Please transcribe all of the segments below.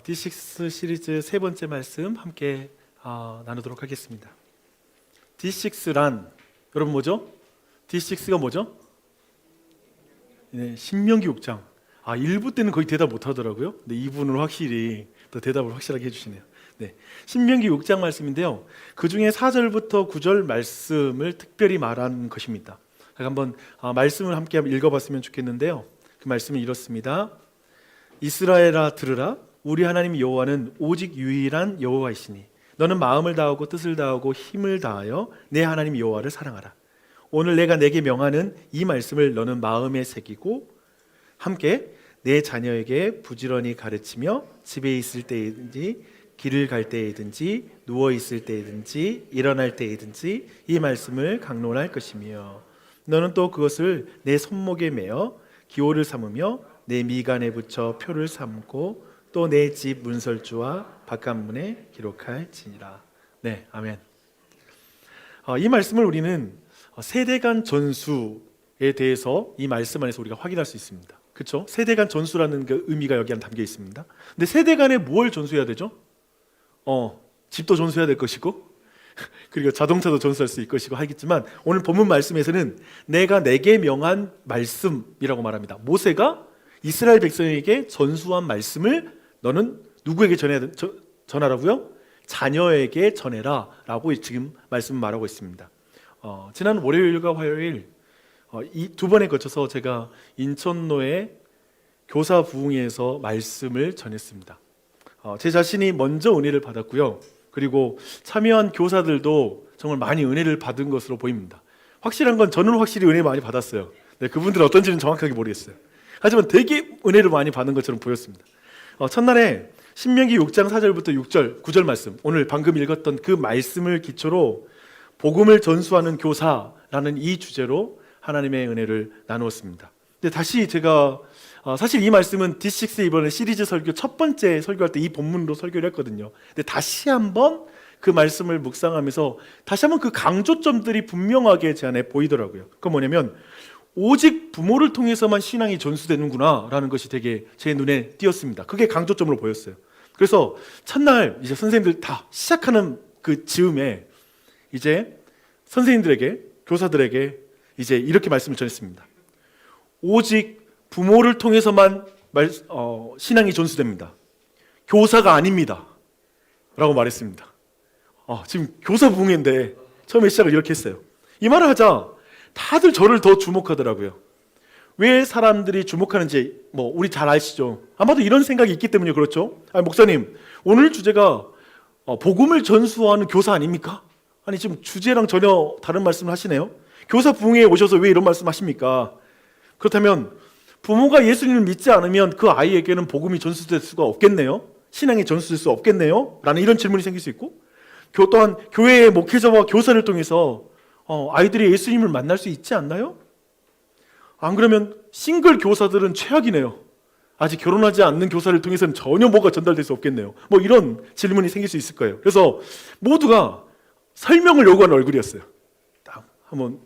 D6 시리즈 세 번째 말씀 함께 나누도록 하겠습니다. D6란 여러분 뭐죠? D6가 뭐죠? 네, 신명기 6장. 1부 때는 거의 대답 못 하더라고요. 근데 2부는 확실히 더 대답을 확실하게 해주시네요. 네, 신명기 6장 말씀인데요. 그 중에 4절부터 9절 말씀을 특별히 말한 것입니다. 한번 말씀을 함께 읽어봤으면 좋겠는데요. 그 말씀은 이렇습니다. 이스라엘아 들으라. 우리 하나님 여호와는 오직 유일한 여호와이시니 너는 마음을 다하고 뜻을 다하고 힘을 다하여 내 하나님 여호와를 사랑하라. 오늘 내가 내게 명하는 이 말씀을 너는 마음에 새기고 함께 내 자녀에게 부지런히 가르치며 집에 있을 때이든지 길을 갈 때이든지 누워 있을 때이든지 일어날 때이든지 이 말씀을 강론할 것이며 너는 또 그것을 내 손목에 매어 기호를 삼으며 내 미간에 붙여 표를 삼고 또 내 집 문설주와 바깥문에 기록할지니라. 네, 아멘. 이 말씀을 우리는 세대간 전수에 대해서 이 말씀 안에서 우리가 확인할 수 있습니다. 그렇죠? 세대간 전수라는 그 의미가 여기 안에 담겨 있습니다. 근데 세대간에 뭘 전수해야 되죠? 집도 전수해야 될 것이고 그리고 자동차도 전수할 수 있을 것이고 하겠지만 오늘 본문 말씀에서는 내가 내게 명한 말씀이라고 말합니다. 모세가 이스라엘 백성에게 전수한 말씀을 너는 누구에게 전하라고요? 자녀에게 전해라 라고 지금 말씀 말하고 있습니다. 지난 월요일과 화요일 이 두 번에 거쳐서 제가 인천로의 교사 부흥회에서 말씀을 전했습니다. 제 자신이 먼저 은혜를 받았고요. 그리고 참여한 교사들도 정말 많이 은혜를 받은 것으로 보입니다. 확실한 건 저는 확실히 은혜 많이 받았어요. 네, 그분들은 어떤지는 정확하게 모르겠어요. 하지만 되게 은혜를 많이 받은 것처럼 보였습니다. 첫날에 신명기 6장 4절부터 6절, 9절 말씀, 오늘 방금 읽었던 그 말씀을 기초로 복음을 전수하는 교사라는 이 주제로 하나님의 은혜를 나누었습니다. 근데 다시 제가 사실 이 말씀은 D6 이번에 시리즈 설교 첫 번째 설교할 때 이 본문으로 설교를 했거든요. 근데 다시 한번 그 말씀을 묵상하면서 다시 한번 그 강조점들이 분명하게 제 안에 보이더라고요. 그건 뭐냐면 오직 부모를 통해서만 신앙이 전수되는구나 라는 것이 되게 제 눈에 띄었습니다. 그게 강조점으로 보였어요. 그래서 첫날 이제 선생님들 다 시작하는 그 즈음에 이제 선생님들에게, 교사들에게 이제 이렇게 말씀을 전했습니다. 오직 부모를 통해서만 신앙이 전수됩니다. 교사가 아닙니다 라고 말했습니다. 지금 교사 부흥회인데 처음에 시작을 이렇게 했어요. 이 말을 하자 다들 저를 더 주목하더라고요. 왜 사람들이 주목하는지 우리 잘 아시죠? 아마도 이런 생각이 있기 때문에 그렇죠. 목사님 오늘 주제가 복음을 전수하는 교사 아닙니까? 아니 지금 주제랑 전혀 다른 말씀을 하시네요. 교사 부흥회에 오셔서 왜 이런 말씀 하십니까? 그렇다면 부모가 예수님을 믿지 않으면 그 아이에게는 복음이 전수될 수가 없겠네요. 신앙이 전수될 수 없겠네요 라는 이런 질문이 생길 수 있고 또한 교회의 목회자와 교사를 통해서 아이들이 예수님을 만날 수 있지 않나요? 안 그러면 싱글 교사들은 최악이네요. 아직 결혼하지 않는 교사를 통해서는 전혀 뭐가 전달될 수 없겠네요. 이런 질문이 생길 수 있을 거예요. 그래서 모두가 설명을 요구하는 얼굴이었어요. 딱 한번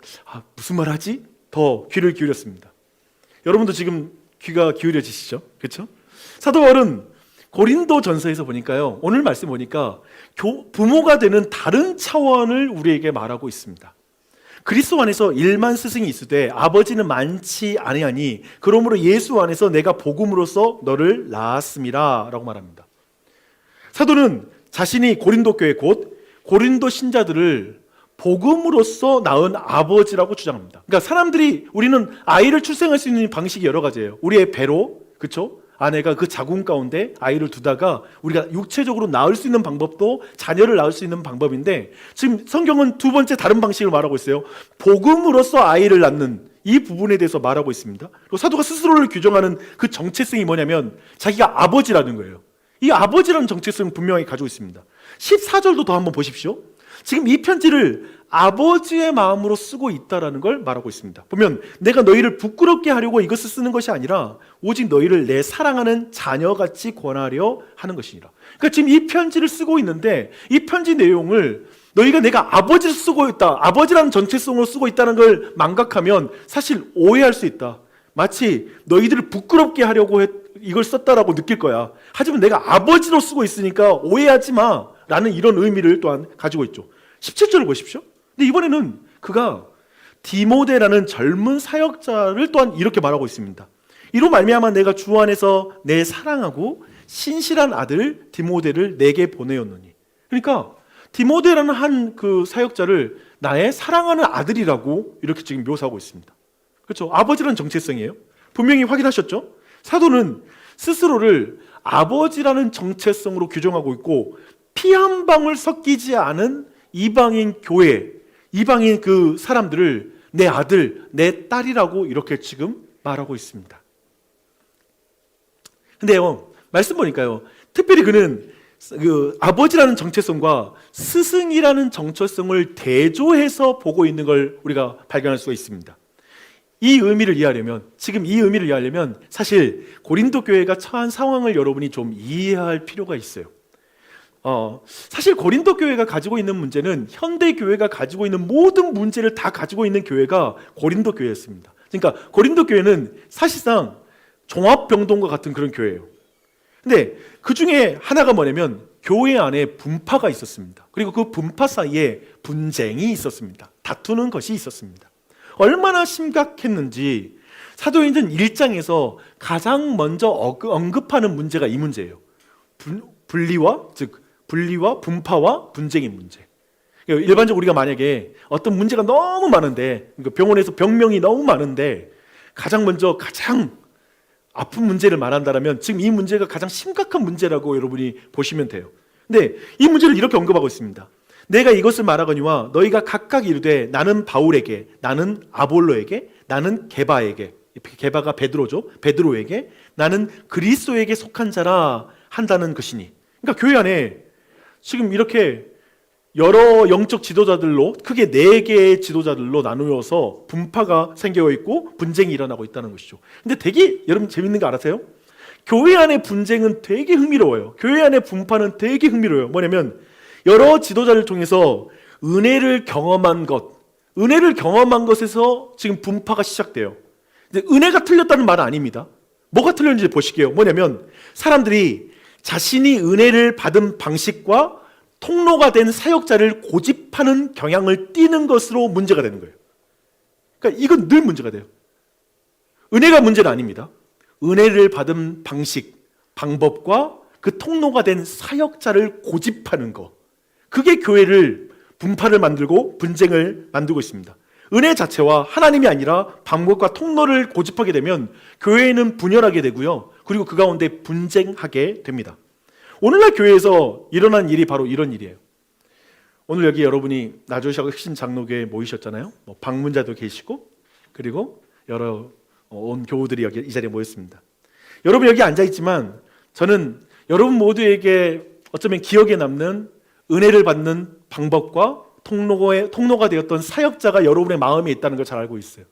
무슨 말 하지? 더 귀를 기울였습니다. 여러분도 지금 귀가 기울여지시죠? 그렇죠? 사도 바울은 고린도 전서에서 보니까요, 오늘 말씀 보니까 부모가 되는 다른 차원을 우리에게 말하고 있습니다. 그리스도 안에서 일만 스승이 있으되 아버지는 많지 아니하니 그러므로 예수 안에서 내가 복음으로써 너를 낳았음이라 라고 말합니다. 사도는 자신이 고린도 교회 곧 고린도 신자들을 복음으로써 낳은 아버지라고 주장합니다. 그러니까 우리는 아이를 출생할 수 있는 방식이 여러 가지예요. 우리의 배로, 그렇죠? 아내가 그 자궁 가운데 아이를 두다가 우리가 육체적으로 낳을 수 있는 방법도 자녀를 낳을 수 있는 방법인데 지금 성경은 두 번째 다른 방식을 말하고 있어요. 복음으로써 아이를 낳는 이 부분에 대해서 말하고 있습니다. 그리고 사도가 스스로를 규정하는 그 정체성이 뭐냐면 자기가 아버지라는 거예요. 이 아버지라는 정체성을 분명히 가지고 있습니다. 14절도 더 한번 보십시오. 지금 이 편지를 아버지의 마음으로 쓰고 있다는 걸 말하고 있습니다. 보면 내가 너희를 부끄럽게 하려고 이것을 쓰는 것이 아니라 오직 너희를 내 사랑하는 자녀같이 권하려 하는 것이니라. 그러니까 지금 이 편지를 쓰고 있는데 이 편지 내용을 너희가 내가 아버지를 쓰고 있다, 아버지라는 정체성으로 쓰고 있다는 걸 망각하면 사실 오해할 수 있다. 마치 너희들을 부끄럽게 하려고 이걸 썼다라고 느낄 거야. 하지만 내가 아버지로 쓰고 있으니까 오해하지 마 라는 이런 의미를 또한 가지고 있죠. 17절을 보십시오. 근데 이번에는 그가 디모데라는 젊은 사역자를 또한 이렇게 말하고 있습니다. 이로 말미암아 내가 주 안에서 내 사랑하고 신실한 아들 디모데를 내게 보내었노니. 그러니까 디모데라는 한 그 사역자를 나의 사랑하는 아들이라고 이렇게 지금 묘사하고 있습니다. 그렇죠? 아버지라는 정체성이에요. 분명히 확인하셨죠? 사도는 스스로를 아버지라는 정체성으로 규정하고 있고 피 한 방울 섞이지 않은 이방인 교회, 이방인 그 사람들을 내 아들, 내 딸이라고 이렇게 지금 말하고 있습니다. 근데요, 말씀 보니까요, 특별히 그는 그 아버지라는 정체성과 스승이라는 정체성을 대조해서 보고 있는 걸 우리가 발견할 수가 있습니다. 이 의미를 이해하려면, 지금 이 의미를 이해하려면 사실 고린도 교회가 처한 상황을 여러분이 좀 이해할 필요가 있어요. 사실 고린도 교회가 가지고 있는 문제는 현대 교회가 가지고 있는 모든 문제를 다 가지고 있는 교회가 고린도 교회였습니다. 그러니까 고린도 교회는 사실상 종합병동과 같은 그런 교회예요. 근데 그 중에 하나가 뭐냐면 교회 안에 분파가 있었습니다. 그리고 그 분파 사이에 분쟁이 있었습니다. 다투는 것이 있었습니다. 얼마나 심각했는지 사도행전 1장에서 가장 먼저 언급하는 문제가 이 문제예요. 분리와 분파와 분쟁의 문제. 일반적으로 우리가 만약에 어떤 문제가 너무 많은데, 그러니까 병원에서 병명이 너무 많은데 가장 먼저 가장 아픈 문제를 말한다면 지금 이 문제가 가장 심각한 문제라고 여러분이 보시면 돼요. 근데 이 문제를 이렇게 언급하고 있습니다. 내가 이것을 말하거니와 너희가 각각 이르되 나는 바울에게, 나는 아볼로에게, 나는 게바에게, 게바가 베드로죠. 베드로에게, 나는 그리스도에게 속한 자라 한다는 것이니. 그러니까 교회 안에 지금 이렇게 여러 영적 지도자들로 크게 4개의 지도자들로 나누어서 분파가 생겨 있고 분쟁이 일어나고 있다는 것이죠. 근데 되게 여러분 재밌는 거 알아세요? 교회 안의 분쟁은 되게 흥미로워요. 교회 안의 분파는 되게 흥미로워요. 뭐냐면 여러 지도자를 통해서 은혜를 경험한 것에서 지금 분파가 시작돼요. 근데 은혜가 틀렸다는 말은 아닙니다. 뭐가 틀렸는지 보실게요. 뭐냐면 사람들이 자신이 은혜를 받은 방식과 통로가 된 사역자를 고집하는 경향을 띠는 것으로 문제가 되는 거예요. 그러니까 이건 늘 문제가 돼요. 은혜가 문제는 아닙니다. 은혜를 받은 방식, 방법과 그 통로가 된 사역자를 고집하는 것, 그게 교회를 분파를 만들고 분쟁을 만들고 있습니다. 은혜 자체와 하나님이 아니라 방법과 통로를 고집하게 되면 교회는 분열하게 되고요. 그리고 그 가운데 분쟁하게 됩니다. 오늘날 교회에서 일어난 일이 바로 이런 일이에요. 오늘 여기 여러분이 나주시하고 흑신 장로교회에 모이셨잖아요. 방문자도 계시고 그리고 여러 온 교우들이 여기 이 자리에 모였습니다. 여러분 여기 앉아있지만 저는 여러분 모두에게 어쩌면 기억에 남는 은혜를 받는 방법과 통로가 되었던 사역자가 여러분의 마음에 있다는 걸 잘 알고 있어요.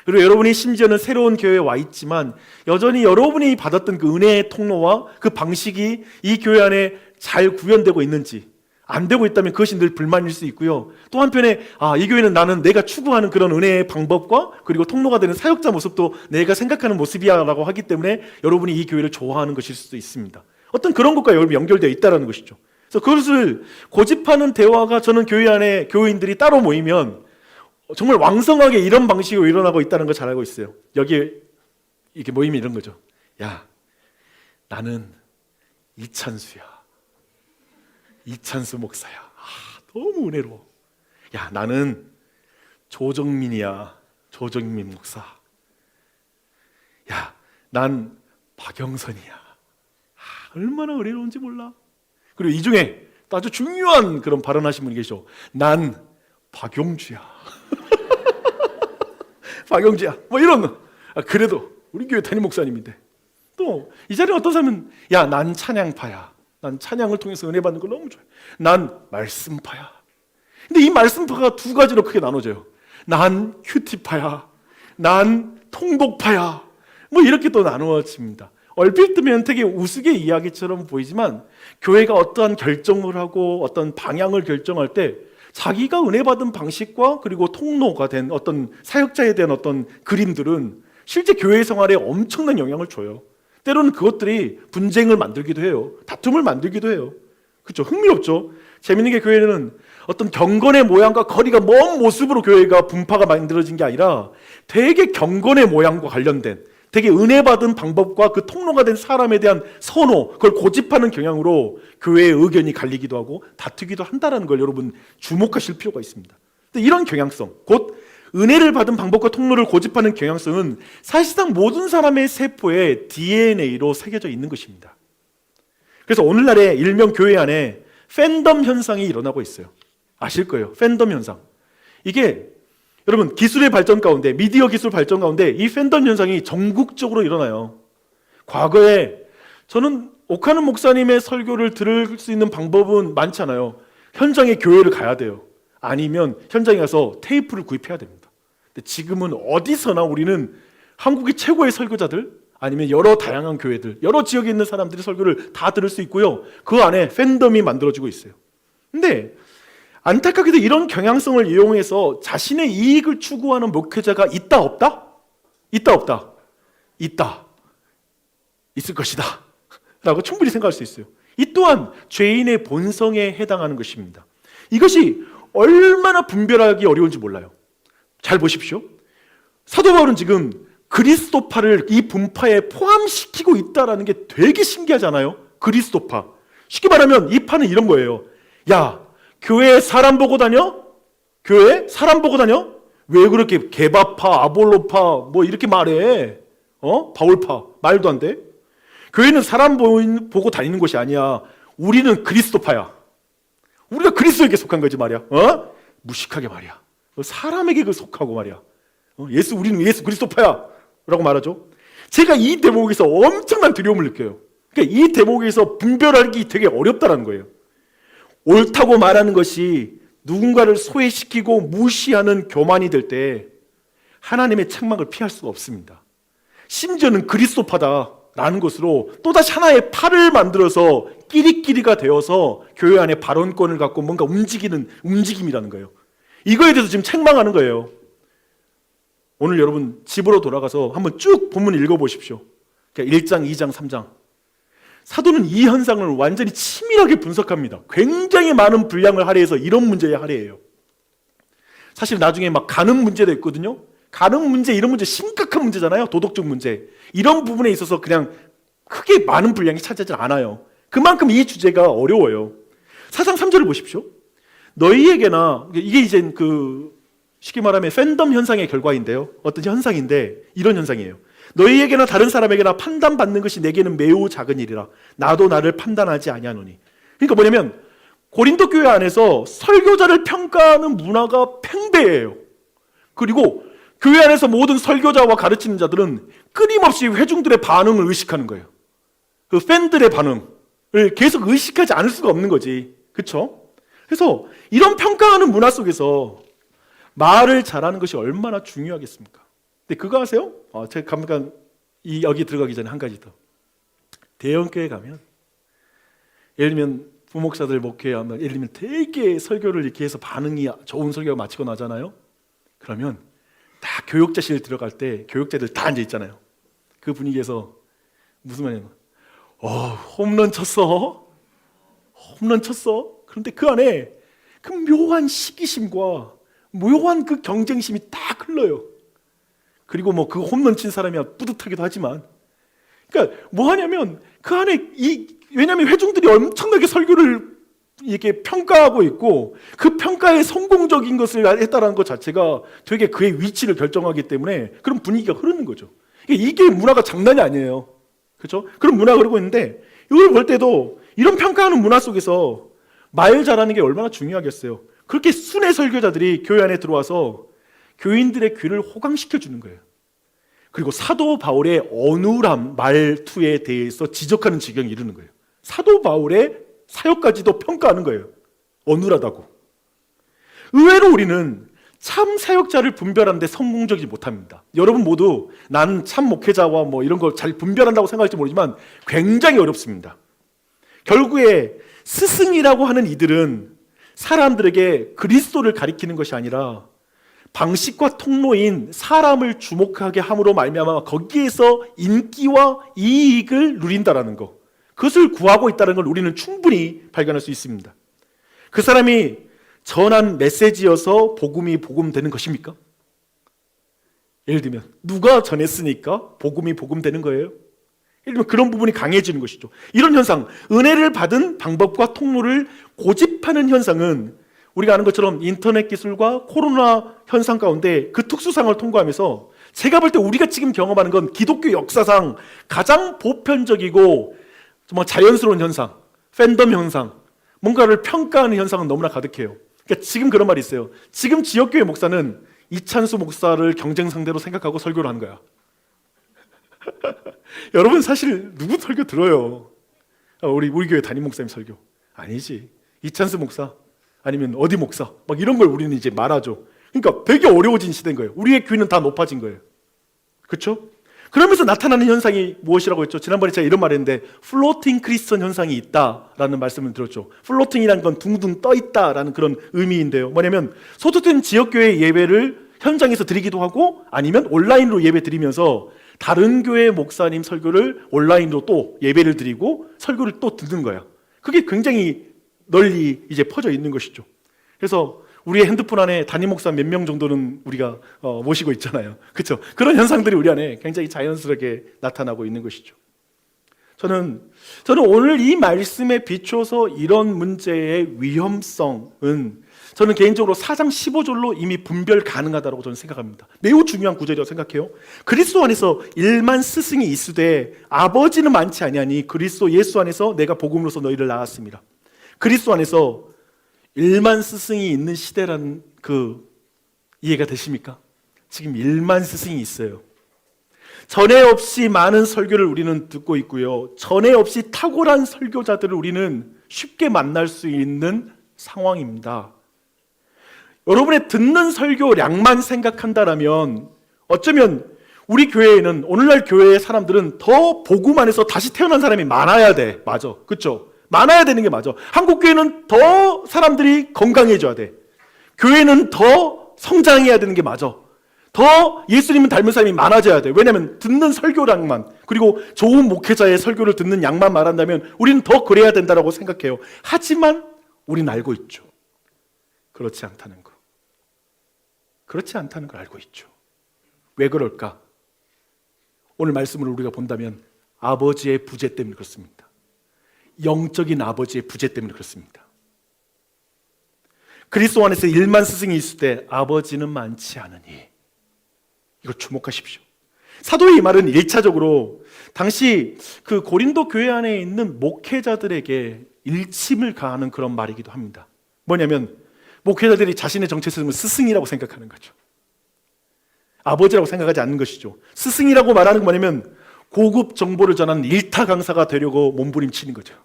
그리고 여러분이 심지어는 새로운 교회에 와 있지만 여전히 여러분이 받았던 그 은혜의 통로와 그 방식이 이 교회 안에 잘 구현되고 있는지 안 되고 있다면 그것이 늘 불만일 수 있고요. 또 한편에 이 교회는 나는 내가 추구하는 그런 은혜의 방법과 그리고 통로가 되는 사역자 모습도 내가 생각하는 모습이야 라고 하기 때문에 여러분이 이 교회를 좋아하는 것일 수도 있습니다. 어떤 그런 것과 여러분 연결되어 있다는 것이죠. 그래서 그것을 고집하는 대화가 저는 교회 안에 교인들이 따로 모이면 정말 왕성하게 이런 방식으로 일어나고 있다는 걸 잘 알고 있어요. 여기에 이렇게 모임이 이런 거죠. 야, 나는 이찬수야. 이찬수 목사야. 너무 은혜로워. 야, 나는 조정민이야. 조정민 목사. 야, 난 박영선이야. 얼마나 은혜로운지 몰라. 그리고 이 중에 또 아주 중요한 그런 발언하신 분이 계셔. 난 박용주야. 박용주야. 뭐 이런. 그래도 우리 교회 담임 목사님인데. 또 이 자리에 어떤 사람은 야, 난 찬양파야. 난 찬양을 통해서 은혜 받는 걸 너무 좋아해. 난 말씀파야. 근데 이 말씀파가 두 가지로 크게 나눠져요. 난 큐티파야. 난 통독파야. 뭐 이렇게 또 나누어집니다. 얼핏 뜨면 되게 우스개 이야기처럼 보이지만 교회가 어떠한 결정을 하고 어떤 방향을 결정할 때 자기가 은혜 받은 방식과 그리고 통로가 된 어떤 사역자에 대한 어떤 그림들은 실제 교회 생활에 엄청난 영향을 줘요. 때로는 그것들이 분쟁을 만들기도 해요. 다툼을 만들기도 해요. 그렇죠? 흥미롭죠? 재밌는 게 교회는 어떤 경건의 모양과 거리가 먼 모습으로 교회가 분파가 만들어진 게 아니라 되게 경건의 모양과 관련된, 되게 은혜 받은 방법과 그 통로가 된 사람에 대한 선호, 그걸 고집하는 경향으로 교회의 의견이 갈리기도 하고 다투기도 한다는 걸 여러분 주목하실 필요가 있습니다. 근데 이런 경향성, 곧 은혜를 받은 방법과 통로를 고집하는 경향성은 사실상 모든 사람의 세포에 DNA로 새겨져 있는 것입니다. 그래서 오늘날의 일명 교회 안에 팬덤 현상이 일어나고 있어요. 아실 거예요. 팬덤 현상. 이게 여러분 기술의 발전 가운데, 미디어 기술 발전 가운데 이 팬덤 현상이 전국적으로 일어나요. 과거에 저는 오카는 목사님의 설교를 들을 수 있는 방법은 많잖아요. 현장에 교회를 가야 돼요. 아니면 현장에 가서 테이프를 구입해야 됩니다. 근데 지금은 어디서나 우리는 한국의 최고의 설교자들, 아니면 여러 다양한 교회들, 여러 지역에 있는 사람들의 설교를 다 들을 수 있고요. 그 안에 팬덤이 만들어지고 있어요. 근데 안타깝게도 이런 경향성을 이용해서 자신의 이익을 추구하는 목회자가 있다 없다? 있다 없다? 있다. 있을 것이다 라고 충분히 생각할 수 있어요. 이 또한 죄인의 본성에 해당하는 것입니다. 이것이 얼마나 분별하기 어려운지 몰라요. 잘 보십시오. 사도 바울은 지금 그리스도파를 이 분파에 포함시키고 있다는 게 되게 신기하잖아요. 그리스도파. 쉽게 말하면 이 파는 이런 거예요. 야, 교회에 사람 보고 다녀? 교회에 사람 보고 다녀? 왜 그렇게 게바파, 아볼로파 뭐 이렇게 말해? 바울파. 말도 안 돼. 교회는 사람 보고 다니는 것이 아니야. 우리는 그리스도파야. 우리가 그리스도에게 속한 거지 말이야. 무식하게 말이야. 사람에게 속하고 말이야. 우리는 예수 그리스도파야 라고 말하죠. 제가 이 대목에서 엄청난 두려움을 느껴요. 그러니까 이 대목에서 분별하기 되게 어렵다는 거예요. 옳다고 말하는 것이 누군가를 소외시키고 무시하는 교만이 될 때 하나님의 책망을 피할 수가 없습니다. 심지어는 그리스도파다라는 것으로 또다시 하나의 파를 만들어서 끼리끼리가 되어서 교회 안에 발언권을 갖고 뭔가 움직이는 움직임이라는 거예요. 이거에 대해서 지금 책망하는 거예요. 오늘 여러분 집으로 돌아가서 한번 쭉 본문 읽어보십시오. 1장, 2장, 3장. 사도는 이 현상을 완전히 치밀하게 분석합니다. 굉장히 많은 분량을 할애해서 이런 문제에 할애해요. 사실 나중에 막 가늠 문제도 있거든요. 가늠 문제, 이런 문제 심각한 문제잖아요. 도덕적 문제. 이런 부분에 있어서 그냥 크게 많은 분량이 차지하지 않아요. 그만큼 이 주제가 어려워요. 4장 3절을 보십시오. 너희에게나, 이게 이제 쉽게 말하면 팬덤 현상의 결과인데요. 어떤 현상인데 이런 현상이에요. 너희에게나 다른 사람에게나 판단받는 것이 내게는 매우 작은 일이라. 나도 나를 판단하지 아니하노니. 그러니까 뭐냐면 고린도 교회 안에서 설교자를 평가하는 문화가 팽배해요. 그리고 교회 안에서 모든 설교자와 가르치는 자들은 끊임없이 회중들의 반응을 의식하는 거예요. 그 팬들의 반응을 계속 의식하지 않을 수가 없는 거지. 그렇죠? 그래서 이런 평가하는 문화 속에서 말을 잘하는 것이 얼마나 중요하겠습니까? 근데 그거 아세요? 제가 잠깐 여기 들어가기 전에 한 가지 더. 대형교회 가면 예를 들면 부목사들 목회하면 예를 들면 되게 설교를 이렇게 해서 반응이 좋은 설교가 마치고 나잖아요. 그러면 다 교역자실 들어갈 때 교역자들 다 앉아 있잖아요. 그 분위기에서 무슨 말이냐면 홈런 쳤어. 홈런 쳤어. 그런데 그 안에 그 묘한 시기심과 묘한 그 경쟁심이 딱 흘러요. 그리고 뭐 그 홈런 친 사람이 뿌듯하기도 하지만, 그러니까 뭐 하냐면 그 안에 왜냐하면 회중들이 엄청나게 설교를 이렇게 평가하고 있고 그 평가에 성공적인 것을 했다는 것 자체가 되게 그의 위치를 결정하기 때문에 그런 분위기가 흐르는 거죠. 이게 문화가 장난이 아니에요. 그렇죠? 그런 문화가 흐르고 있는데 이걸 볼 때도 이런 평가하는 문화 속에서 말 잘하는 게 얼마나 중요하겠어요. 그렇게 순회 설교자들이 교회 안에 들어와서 교인들의 귀를 호강시켜 주는 거예요. 그리고 사도 바울의 어눌함 말투에 대해서 지적하는 지경에 이르는 거예요. 사도 바울의 사역까지도 평가하는 거예요. 어눌하다고. 의외로 우리는 참 사역자를 분별하는데 성공적이지 못합니다. 여러분 모두 나는 참 목회자와 뭐 이런 걸 잘 분별한다고 생각할지 모르지만 굉장히 어렵습니다. 결국에 스승이라고 하는 이들은 사람들에게 그리스도를 가리키는 것이 아니라 방식과 통로인 사람을 주목하게 함으로 말미암아 거기에서 인기와 이익을 누린다라는 것, 그것을 구하고 있다는 걸 우리는 충분히 발견할 수 있습니다. 그 사람이 전한 메시지여서 복음이 복음되는 것입니까? 예를 들면 누가 전했으니까 복음이 복음되는 거예요? 예를 들면 그런 부분이 강해지는 것이죠. 이런 현상, 은혜를 받은 방법과 통로를 고집하는 현상은 우리가 아는 것처럼 인터넷 기술과 코로나 현상 가운데 그 특수상을 통과하면서 제가 볼 때 우리가 지금 경험하는 건 기독교 역사상 가장 보편적이고 정말 자연스러운 현상, 팬덤 현상, 뭔가를 평가하는 현상은 너무나 가득해요. 그러니까 지금 그런 말이 있어요. 지금 지역교회 목사는 이찬수 목사를 경쟁 상대로 생각하고 설교를 하는 거야. 여러분 사실 누구 설교 들어요? 우리 교회 담임 목사님 설교 아니지. 이찬수 목사 아니면 어디 목사 막 이런 걸 우리는 이제 말하죠. 그러니까 되게 어려워진 시대인 거예요. 우리의 귀는 다 높아진 거예요. 그렇죠? 그러면서 나타나는 현상이 무엇이라고 했죠? 지난번에 제가 이런 말 했는데 플로팅 크리스천 현상이 있다라는 말씀을 들었죠. 플로팅이라는 건 둥둥 떠 있다라는 그런 의미인데요. 뭐냐면 소속된 지역교회 예배를 현장에서 드리기도 하고 아니면 온라인으로 예배 드리면서 다른 교회 목사님 설교를 온라인으로 또 예배를 드리고 설교를 또 듣는 거야. 그게 굉장히 널리 이제 퍼져 있는 것이죠. 그래서 우리의 핸드폰 안에 담임 목사 몇 명 정도는 우리가 모시고 있잖아요. 그렇죠? 그런 현상들이 우리 안에 굉장히 자연스럽게 나타나고 있는 것이죠. 저는 오늘 이 말씀에 비춰서 이런 문제의 위험성은 저는 개인적으로 4장 15절로 이미 분별 가능하다고 저는 생각합니다. 매우 중요한 구절이라고 생각해요. 그리스도 안에서 일만 스승이 있으되 아버지는 많지 아니하니 그리스도 예수 안에서 내가 복음으로서 너희를 낳았습니다. 그리스도 안에서 일만 스승이 있는 시대라는 그 이해가 되십니까? 지금 일만 스승이 있어요. 전에 없이 많은 설교를 우리는 듣고 있고요. 전에 없이 탁월한 설교자들을 우리는 쉽게 만날 수 있는 상황입니다. 여러분의 듣는 설교량만 생각한다면 어쩌면 우리 교회에는 오늘날 교회의 사람들은 더 복음 안에서 다시 태어난 사람이 많아야 돼. 맞아. 그렇죠? 많아야 되는 게 맞아. 한국 교회는 더 사람들이 건강해져야 돼. 교회는 더 성장해야 되는 게 맞아. 더 예수님을 닮은 사람이 많아져야 돼. 왜냐하면 듣는 설교량만 그리고 좋은 목회자의 설교를 듣는 양만 말한다면 우리는 더 그래야 된다고 생각해요. 하지만 우리는 알고 있죠. 그렇지 않다는 거. 그렇지 않다는 걸 알고 있죠. 왜 그럴까? 오늘 말씀을 우리가 본다면 아버지의 부재 때문에 그렇습니다. 영적인 아버지의 부재 때문에 그렇습니다. 그리스도 안에서 일만 스승이 있을 때 아버지는 많지 않으니 이거 주목하십시오. 사도의 이 말은 1차적으로 당시 그 고린도 교회 안에 있는 목회자들에게 일침을 가하는 그런 말이기도 합니다. 뭐냐면 목회자들이 자신의 정체성을 스승이라고 생각하는 거죠. 아버지라고 생각하지 않는 것이죠. 스승이라고 말하는 건 뭐냐면 고급 정보를 전하는 일타 강사가 되려고 몸부림치는 거죠.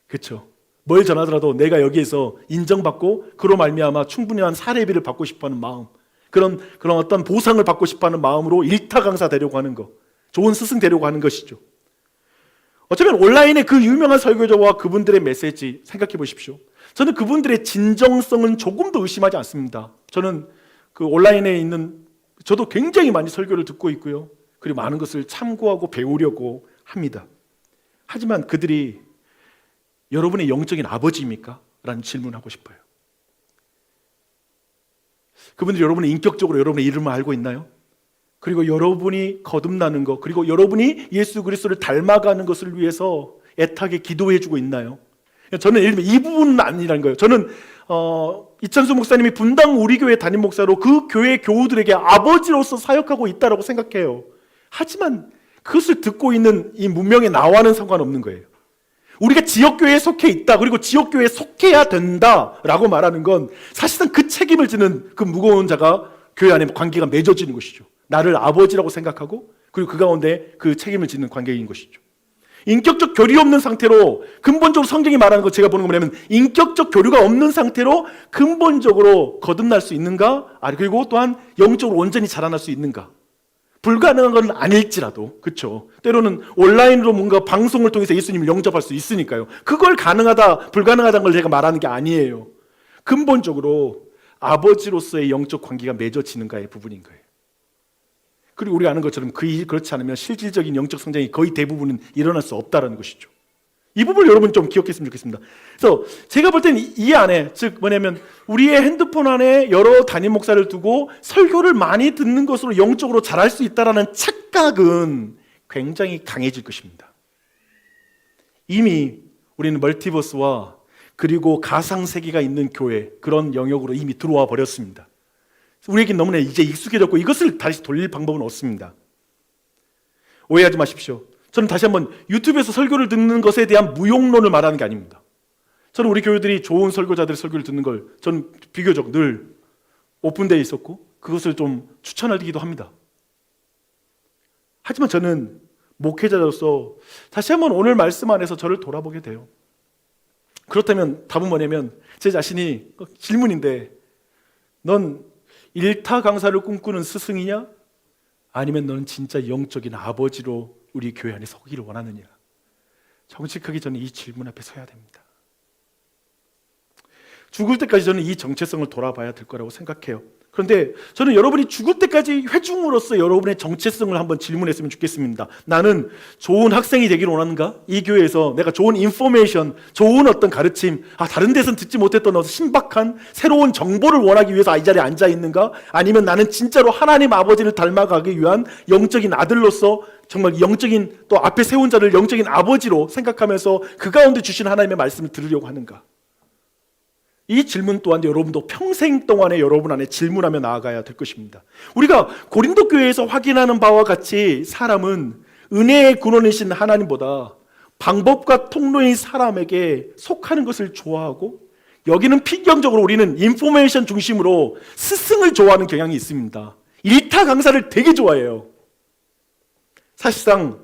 그렇죠? 뭘 전하더라도 내가 여기에서 인정받고 그로 말미암아 충분한 사례비를 받고 싶어하는 마음, 그런 어떤 보상을 받고 싶어하는 마음으로 일타 강사 되려고 하는 거, 좋은 스승 되려고 하는 것이죠. 어쩌면 온라인의 그 유명한 설교자와 그분들의 메시지 생각해 보십시오. 저는 그분들의 진정성은 조금도 의심하지 않습니다. 저는 그 온라인에 있는 저도 굉장히 많이 설교를 듣고 있고요. 그리고 많은 것을 참고하고 배우려고 합니다. 하지만 그들이 여러분의 영적인 아버지입니까? 라는 질문을 하고 싶어요. 그분들이 여러분의 인격적으로 여러분의 이름을 알고 있나요? 그리고 여러분이 거듭나는 것, 그리고 여러분이 예수 그리스도를 닮아가는 것을 위해서 애타게 기도해주고 있나요? 저는 예를 들면 이 부분은 아니라는 거예요. 저는 이찬수 목사님이 분당 우리 교회 담임 목사로 그 교회 교우들에게 아버지로서 사역하고 있다고 생각해요. 하지만 그것을 듣고 있는 이 문명의 나와는 상관없는 거예요. 우리가 지역교회에 속해 있다, 그리고 지역교회에 속해야 된다라고 말하는 건 사실상 그 책임을 지는 그 무거운 자가 교회 안에 관계가 맺어지는 것이죠. 나를 아버지라고 생각하고 그리고 그 가운데 그 책임을 지는 관계인 것이죠. 인격적 교류 없는 상태로 근본적으로 성경이 말하는 거 제가 보는 거 뭐냐면 인격적 교류가 없는 상태로 근본적으로 거듭날 수 있는가? 그리고 또한 영적으로 온전히 자라날 수 있는가? 불가능한 건 아닐지라도, 그렇죠? 때로는 온라인으로 뭔가 방송을 통해서 예수님을 영접할 수 있으니까요. 그걸 가능하다, 불가능하다는 걸 제가 말하는 게 아니에요. 근본적으로 아버지로서의 영적 관계가 맺어지는가의 부분인 거예요. 그리고 우리가 아는 것처럼 그렇지 않으면 실질적인 영적 성장이 거의 대부분은 일어날 수 없다는 것이죠. 이 부분을 여러분 좀 기억했으면 좋겠습니다. 그래서 제가 볼 때는 이 안에, 즉 뭐냐면 우리의 핸드폰 안에 여러 담임 목사를 두고 설교를 많이 듣는 것으로 영적으로 자랄 수 있다는 착각은 굉장히 강해질 것입니다. 이미 우리는 멀티버스와 그리고 가상세계가 있는 교회, 그런 영역으로 이미 들어와 버렸습니다. 우리에게 너무나 이제 익숙해졌고 이것을 다시 돌릴 방법은 없습니다. 오해하지 마십시오. 저는 다시 한번 유튜브에서 설교를 듣는 것에 대한 무용론을 말하는 게 아닙니다. 저는 우리 교회들이 좋은 설교자들의 설교를 듣는 걸 저는 비교적 늘 오픈되어 있었고 그것을 좀 추천하기도 합니다. 하지만 저는 목회자로서 다시 한번 오늘 말씀 안에서 저를 돌아보게 돼요. 그렇다면 답은 뭐냐면 제 자신이 질문인데, 넌 일타 강사를 꿈꾸는 스승이냐? 아니면 너는 진짜 영적인 아버지로 우리 교회 안에 서기를 원하느냐? 정직하게 저는 이 질문 앞에 서야 됩니다. 죽을 때까지 저는 이 정체성을 돌아봐야 될 거라고 생각해요. 그런데 저는 여러분이 죽을 때까지 회중으로서 여러분의 정체성을 한번 질문했으면 좋겠습니다. 나는 좋은 학생이 되기를 원하는가? 이 교회에서 내가 좋은 인포메이션, 좋은 어떤 가르침, 다른 데서는 듣지 못했던 어떤 신박한 새로운 정보를 원하기 위해서 이 자리에 앉아 있는가? 아니면 나는 진짜로 하나님 아버지를 닮아가기 위한 영적인 아들로서 정말 영적인, 또 앞에 세운 자를 영적인 아버지로 생각하면서 그 가운데 주신 하나님의 말씀을 들으려고 하는가? 이 질문 또한 여러분도 평생 동안에 여러분 안에 질문하며 나아가야 될 것입니다. 우리가 고린도 교회에서 확인하는 바와 같이 사람은 은혜의 근원이신 하나님보다 방법과 통로인 사람에게 속하는 것을 좋아하고, 여기는 필경적으로 우리는 인포메이션 중심으로 스승을 좋아하는 경향이 있습니다. 일타 강사를 되게 좋아해요. 사실상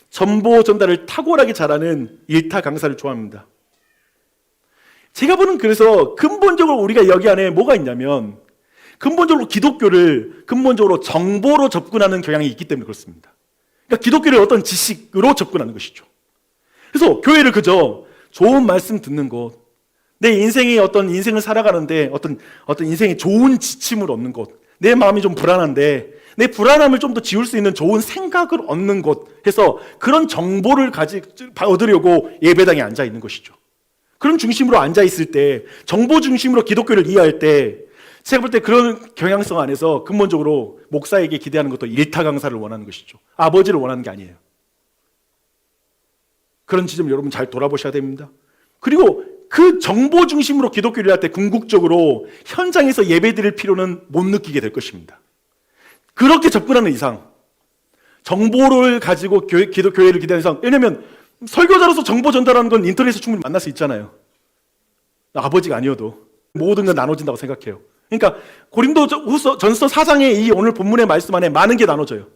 정보 전달을 탁월하게 잘하는 일타 강사를 좋아합니다. 제가 보는, 그래서 근본적으로 우리가 여기 안에 뭐가 있냐면, 근본적으로 기독교를 근본적으로 정보로 접근하는 경향이 있기 때문에 그렇습니다. 그러니까 기독교를 어떤 지식으로 접근하는 것이죠. 그래서 교회를 그저 좋은 말씀 듣는 곳, 내 인생이 어떤 인생을 살아가는데 어떤 인생의 좋은 지침을 얻는 곳, 내 마음이 좀 불안한데 내 불안함을 좀 더 지울 수 있는 좋은 생각을 얻는 곳 해서 그런 정보를 얻으려고 예배당에 앉아 있는 것이죠. 그런 중심으로 앉아 있을 때, 정보 중심으로 기독교를 이해할 때, 제가 볼 때 그런 경향성 안에서 근본적으로 목사에게 기대하는 것도 일타 강사를 원하는 것이죠. 아버지를 원하는 게 아니에요. 그런 지점 여러분 잘 돌아보셔야 됩니다. 그리고 그 정보 중심으로 기독교를 할 때 궁극적으로 현장에서 예배 드릴 필요는 못 느끼게 될 것입니다. 그렇게 접근하는 이상, 정보를 가지고 기독교회를 기대하는 이상, 왜냐하면 설교자로서 정보 전달하는 건 인터넷에서 충분히 만날 수 있잖아요. 아버지가 아니어도 모든 건 나눠진다고 생각해요. 그러니까 고린도전서 4장의 이 오늘 본문의 말씀 안에 많은 게 나눠져요.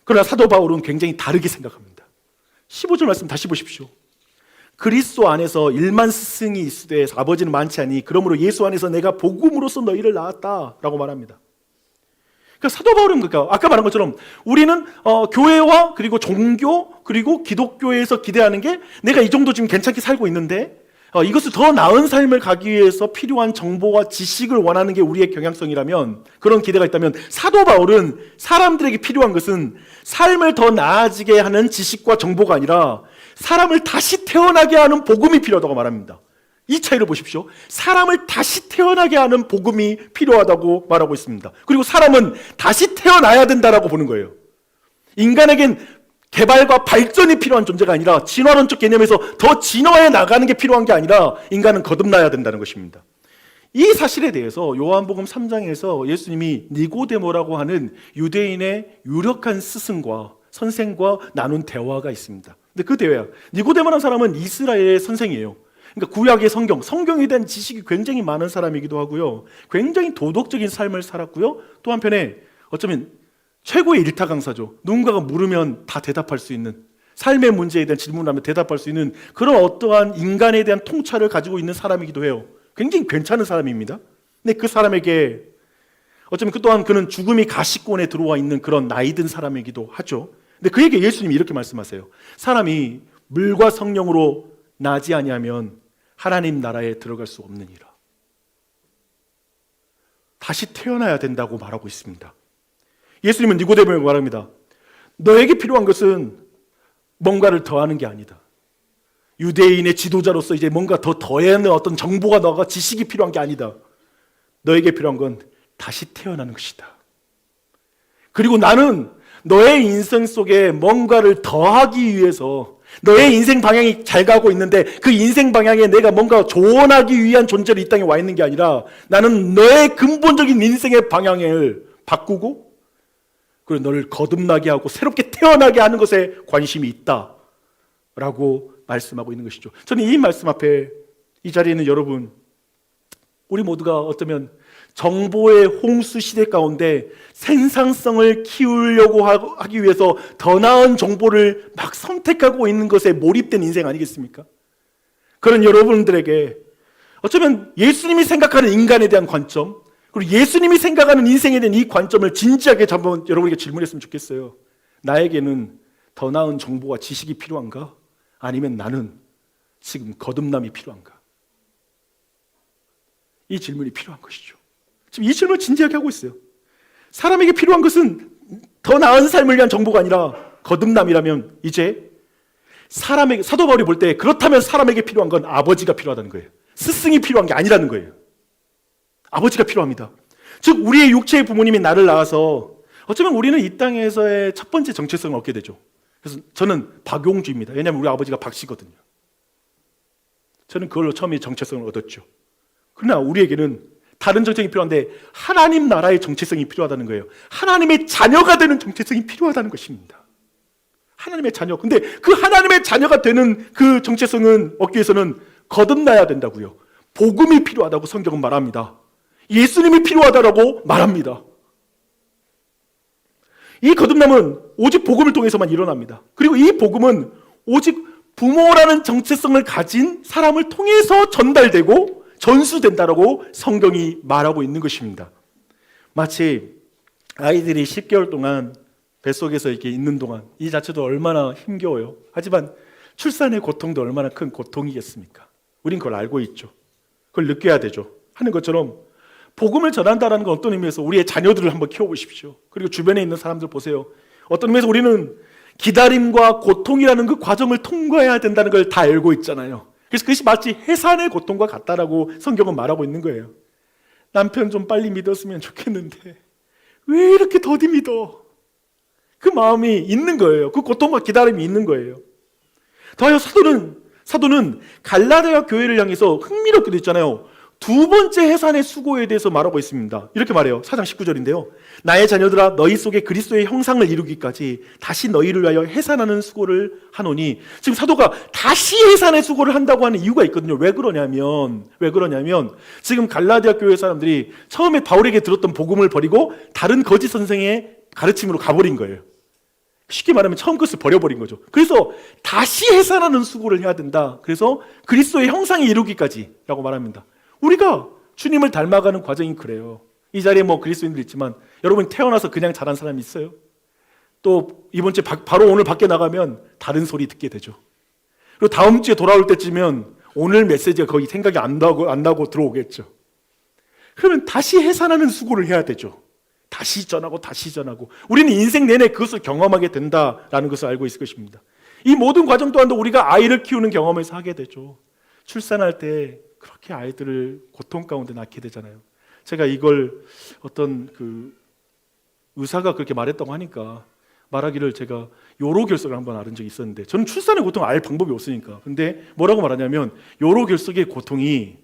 그러나 사도 바울은 굉장히 다르게 생각합니다. 15절 말씀 다시 보십시오. 그리스도 안에서 일만 스승이 있으되 아버지는 많지 않니, 그러므로 예수 안에서 내가 복음으로써 너희를 낳았다라고 말합니다. 그러니까 사도 바울은, 그러니까 아까 말한 것처럼 우리는 교회와 그리고 종교 그리고 기독교에서 기대하는 게, 내가 이 정도 지금 괜찮게 살고 있는데 이것을 더 나은 삶을 가기 위해서 필요한 정보와 지식을 원하는 게 우리의 경향성이라면, 그런 기대가 있다면, 사도 바울은 사람들에게 필요한 것은 삶을 더 나아지게 하는 지식과 정보가 아니라 사람을 다시 태어나게 하는 복음이 필요하다고 말합니다. 이 차이를 보십시오. 사람을 다시 태어나게 하는 복음이 필요하다고 말하고 있습니다. 그리고 사람은 다시 태어나야 된다라고 보는 거예요. 인간에겐 개발과 발전이 필요한 존재가 아니라, 진화론적 개념에서 더 진화해 나가는 게 필요한 게 아니라 인간은 거듭나야 된다는 것입니다. 이 사실에 대해서 요한복음 3장에서 예수님이 니고데모라고 하는 유대인의 유력한 스승과 선생과 나눈 대화가 있습니다. 근데 그 대화, 니고데모라는 사람은 이스라엘의 선생이에요. 그러니까 구약의 성경에 대한 지식이 굉장히 많은 사람이기도 하고요, 굉장히 도덕적인 삶을 살았고요, 또 한편에 어쩌면 최고의 일타 강사죠. 누군가가 물으면 다 대답할 수 있는, 삶의 문제에 대한 질문을 하면 대답할 수 있는 그런 어떠한 인간에 대한 통찰을 가지고 있는 사람이기도 해요. 굉장히 괜찮은 사람입니다. 근데 그 사람에게 어쩌면 그 또한 그는 죽음이 가시권에 들어와 있는 그런 나이든 사람이기도 하죠. 근데 그에게 예수님이 이렇게 말씀하세요. 사람이 물과 성령으로 나지 아니하면 하나님 나라에 들어갈 수 없느니라. 다시 태어나야 된다고 말하고 있습니다. 예수님은 니고데모에게 말합니다. 너에게 필요한 것은 뭔가를 더하는 게 아니다. 유대인의 지도자로서 이제 뭔가 더 더하는 어떤 정보가 너가 지식이 필요한 게 아니다. 너에게 필요한 건 다시 태어나는 것이다. 그리고 나는 너의 인생 속에 뭔가를 더하기 위해서 너의 인생 방향이 잘 가고 있는데 그 인생 방향에 내가 뭔가 조언하기 위한 존재로 이 땅에 와 있는 게 아니라 나는 너의 근본적인 인생의 방향을 바꾸고 그리고 너를 거듭나게 하고 새롭게 태어나게 하는 것에 관심이 있다라고 말씀하고 있는 것이죠. 저는 이 말씀 앞에 이 자리에 있는 여러분, 우리 모두가 어쩌면 정보의 홍수 시대 가운데 생산성을 키우려고 하기 위해서 더 나은 정보를 막 선택하고 있는 것에 몰입된 인생 아니겠습니까? 그런 여러분들에게 어쩌면 예수님이 생각하는 인간에 대한 관점, 그리고 예수님이 생각하는 인생에 대한 이 관점을 진지하게 한번 여러분에게 질문했으면 좋겠어요. 나에게는 더 나은 정보와 지식이 필요한가? 아니면 나는 지금 거듭남이 필요한가? 이 질문이 필요한 것이죠. 지금 이 질문을 진지하게 하고 있어요. 사람에게 필요한 것은 더 나은 삶을 위한 정보가 아니라 거듭남이라면 이제 사람에게, 사도 바울이 볼 때 그렇다면 사람에게 필요한 건 아버지가 필요하다는 거예요. 스승이 필요한 게 아니라는 거예요. 아버지가 필요합니다. 즉 우리의 육체의 부모님이 나를 낳아서 어쩌면 우리는 이 땅에서의 첫 번째 정체성을 얻게 되죠. 그래서 저는 박용주입니다. 왜냐하면 우리 아버지가 박씨거든요. 저는 그걸로 처음에 정체성을 얻었죠. 그러나 우리에게는 다른 정체성이 필요한데 하나님 나라의 정체성이 필요하다는 거예요. 하나님의 자녀가 되는 정체성이 필요하다는 것입니다. 하나님의 자녀. 근데 그 하나님의 자녀가 되는 그 정체성은 얻기 위해서는 거듭나야 된다고요. 복음이 필요하다고 성경은 말합니다. 예수님이 필요하다라고 말합니다. 이 거듭남은 오직 복음을 통해서만 일어납니다. 그리고 이 복음은 오직 부모라는 정체성을 가진 사람을 통해서 전달되고 전수된다라고 성경이 말하고 있는 것입니다. 마치 아이들이 10개월 동안 뱃속에서 이렇게 있는 동안 이 자체도 얼마나 힘겨워요. 하지만 출산의 고통도 얼마나 큰 고통이겠습니까? 우린 그걸 알고 있죠. 그걸 느껴야 되죠. 하는 것처럼 복음을 전한다는 건 어떤 의미에서 우리의 자녀들을 한번 키워보십시오. 그리고 주변에 있는 사람들 보세요. 어떤 의미에서 우리는 기다림과 고통이라는 그 과정을 통과해야 된다는 걸 다 알고 있잖아요. 그래서 그것이 마치 해산의 고통과 같다라고 성경은 말하고 있는 거예요. 남편 좀 빨리 믿었으면 좋겠는데 왜 이렇게 더디 믿어? 그 마음이 있는 거예요. 그 고통과 기다림이 있는 거예요. 더하여 사도는 갈라디아 교회를 향해서 흥미롭게도 있잖아요. 두 번째 해산의 수고에 대해서 말하고 있습니다. 이렇게 말해요. 4장 19절인데요. 나의 자녀들아 너희 속에 그리스도의 형상을 이루기까지 다시 너희를 위하여 해산하는 수고를 하노니, 지금 사도가 다시 해산의 수고를 한다고 하는 이유가 있거든요. 왜 그러냐면 지금 갈라디아 교회 사람들이 처음에 바울에게 들었던 복음을 버리고 다른 거짓 선생의 가르침으로 가버린 거예요. 쉽게 말하면 처음 것을 버려버린 거죠. 그래서 다시 해산하는 수고를 해야 된다. 그래서 그리스도의 형상에 이루기까지 라고 말합니다. 우리가 주님을 닮아가는 과정이 그래요. 이 자리에 뭐 그리스도인들 있지만 여러분 태어나서 그냥 자란 사람이 있어요? 또 이번 주에 바로 오늘 밖에 나가면 다른 소리 듣게 되죠. 그리고 다음 주에 돌아올 때쯤이면 오늘 메시지가 거의 생각이 안 나고 들어오겠죠. 그러면 다시 해산하는 수고를 해야 되죠. 다시 전하고 우리는 인생 내내 그것을 경험하게 된다라는 것을 알고 있을 것입니다. 이 모든 과정 또한도 우리가 아이를 키우는 경험에서 하게 되죠. 출산할 때 그렇게 아이들을 고통 가운데 낳게 되잖아요. 제가 이걸 어떤 그 의사가 그렇게 말했다고 하니까 말하기를 제가 요로결석을 한번 앓은 적이 있었는데, 저는 출산의 고통을 알 방법이 없으니까. 근데 뭐라고 말하냐면 요로결석의 고통이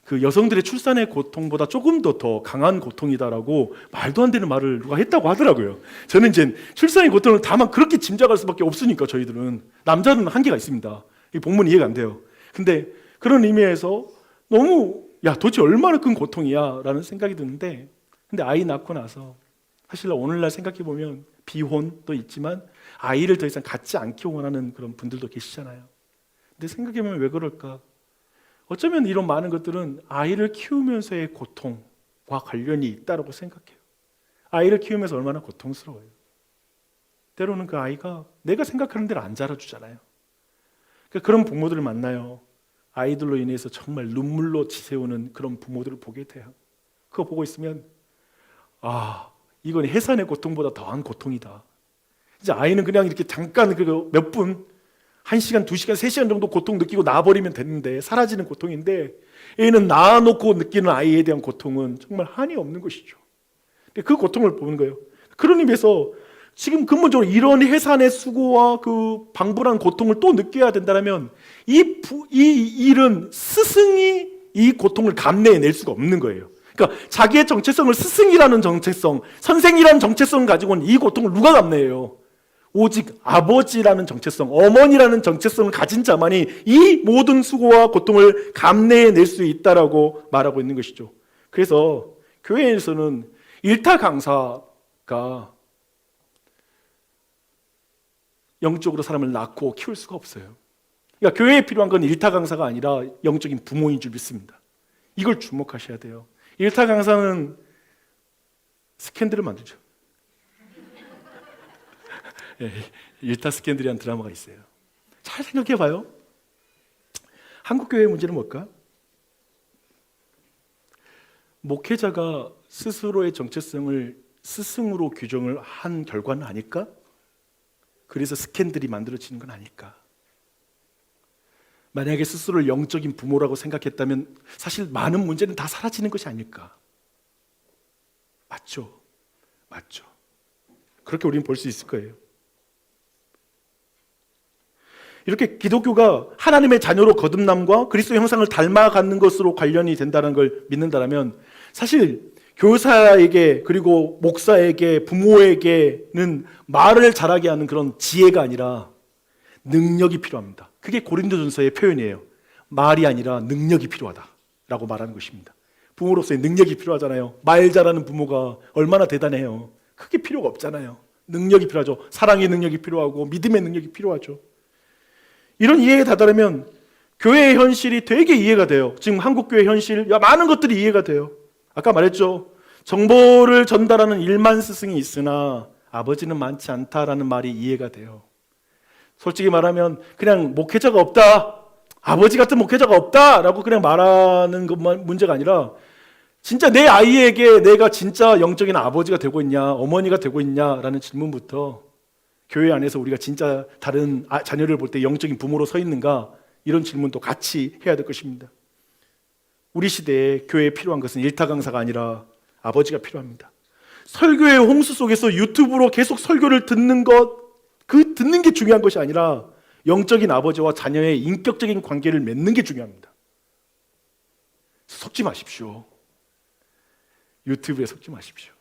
그 여성들의 출산의 고통보다 조금 더 강한 고통이다라고 말도 안 되는 말을 누가 했다고 하더라고요. 저는 이제 출산의 고통을 다만 그렇게 짐작할 수밖에 없으니까 저희들은, 남자는 한계가 있습니다. 이 본문 이해가 안 돼요. 근데 그런 의미에서 너무 도대체 얼마나 큰 고통이야 라는 생각이 드는데, 근데 아이 낳고 나서 사실 오늘날 생각해보면 비혼도 있지만 아이를 더 이상 갖지 않기 원하는 그런 분들도 계시잖아요. 근데 생각해보면 왜 그럴까? 어쩌면 이런 많은 것들은 아이를 키우면서의 고통과 관련이 있다고 생각해요. 아이를 키우면서 얼마나 고통스러워요. 때로는 그 아이가 내가 생각하는 대로 안 자라주잖아요. 그러니까 그런 부모들을 만나요. 아이들로 인해서 정말 눈물로 지새우는 그런 부모들을 보게 돼요. 그거 보고 있으면 이건 해산의 고통보다 더한 고통이다. 이제 아이는 그냥 이렇게 잠깐 몇 분, 1시간, 2시간, 3시간 정도 고통 느끼고 나와버리면 됐는데 사라지는 고통인데 얘는 낳아놓고 느끼는 아이에 대한 고통은 정말 한이 없는 것이죠. 그 고통을 보는 거예요. 그런 의미에서 지금 근본적으로 이런 해산의 수고와 그 방불한 고통을 또 느껴야 된다면 이 일은 스승이 이 고통을 감내해낼 수가 없는 거예요. 그러니까 자기의 정체성을 스승이라는 정체성, 선생이라는 정체성을 가지고는 이 고통을 누가 감내해요? 오직 아버지라는 정체성, 어머니라는 정체성을 가진 자만이 이 모든 수고와 고통을 감내해낼 수 있다라고 말하고 있는 것이죠. 그래서 교회에서는 일타 강사가 영적으로 사람을 낳고 키울 수가 없어요. 그러니까 교회에 필요한 건 일타 강사가 아니라 영적인 부모인 줄 믿습니다. 이걸 주목하셔야 돼요. 일타 강사는 스캔들을 만들죠. 일타 스캔들이라는 드라마가 있어요. 잘 생각해봐요. 한국교회의 문제는 뭘까? 목회자가 스스로의 정체성을 스승으로 규정을 한 결과는 아닐까? 그래서 스캔들이 만들어지는 건 아닐까? 만약에 스스로를 영적인 부모라고 생각했다면 사실 많은 문제는 다 사라지는 것이 아닐까? 맞죠? 그렇게 우리는 볼 수 있을 거예요. 이렇게 기독교가 하나님의 자녀로 거듭남과 그리스도 형상을 닮아가는 것으로 관련이 된다는 걸 믿는다면 사실 교사에게 그리고 목사에게 부모에게는 말을 잘하게 하는 그런 지혜가 아니라 능력이 필요합니다. 그게 고린도전서의 표현이에요. 말이 아니라 능력이 필요하다라고 말하는 것입니다. 부모로서의 능력이 필요하잖아요. 말 잘하는 부모가 얼마나 대단해요. 그게 필요가 없잖아요. 능력이 필요하죠. 사랑의 능력이 필요하고 믿음의 능력이 필요하죠. 이런 이해에 다다르면 교회의 현실이 되게 이해가 돼요. 지금 한국교회 현실, 많은 것들이 이해가 돼요. 아까 말했죠. 정보를 전달하는 1만 스승이 있으나 아버지는 많지 않다라는 말이 이해가 돼요. 솔직히 말하면 그냥 목회자가 없다, 아버지 같은 목회자가 없다라고 그냥 말하는 것만 문제가 아니라 진짜 내 아이에게 내가 진짜 영적인 아버지가 되고 있냐, 어머니가 되고 있냐라는 질문부터 교회 안에서 우리가 진짜 다른 자녀를 볼 때 영적인 부모로 서 있는가, 이런 질문도 같이 해야 될 것입니다. 우리 시대에 교회에 필요한 것은 일타 강사가 아니라 아버지가 필요합니다. 설교의 홍수 속에서 유튜브로 계속 설교를 듣는 것, 그 듣는 게 중요한 것이 아니라 영적인 아버지와 자녀의 인격적인 관계를 맺는 게 중요합니다. 속지 마십시오. 유튜브에 속지 마십시오.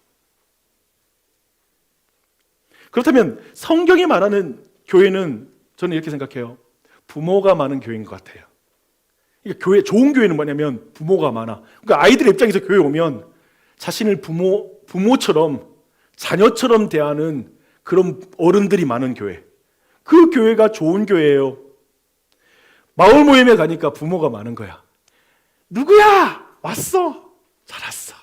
그렇다면 성경이 말하는 교회는 저는 이렇게 생각해요. 부모가 많은 교회인 것 같아요. 그러니까 좋은 교회는 뭐냐면 부모가 많아. 그러니까 아이들의 입장에서 교회 오면 자신을 부모처럼, 자녀처럼 대하는 그런 어른들이 많은 교회. 그 교회가 좋은 교회예요. 마을 모임에 가니까 부모가 많은 거야. 누구야? 왔어? 잘 왔어.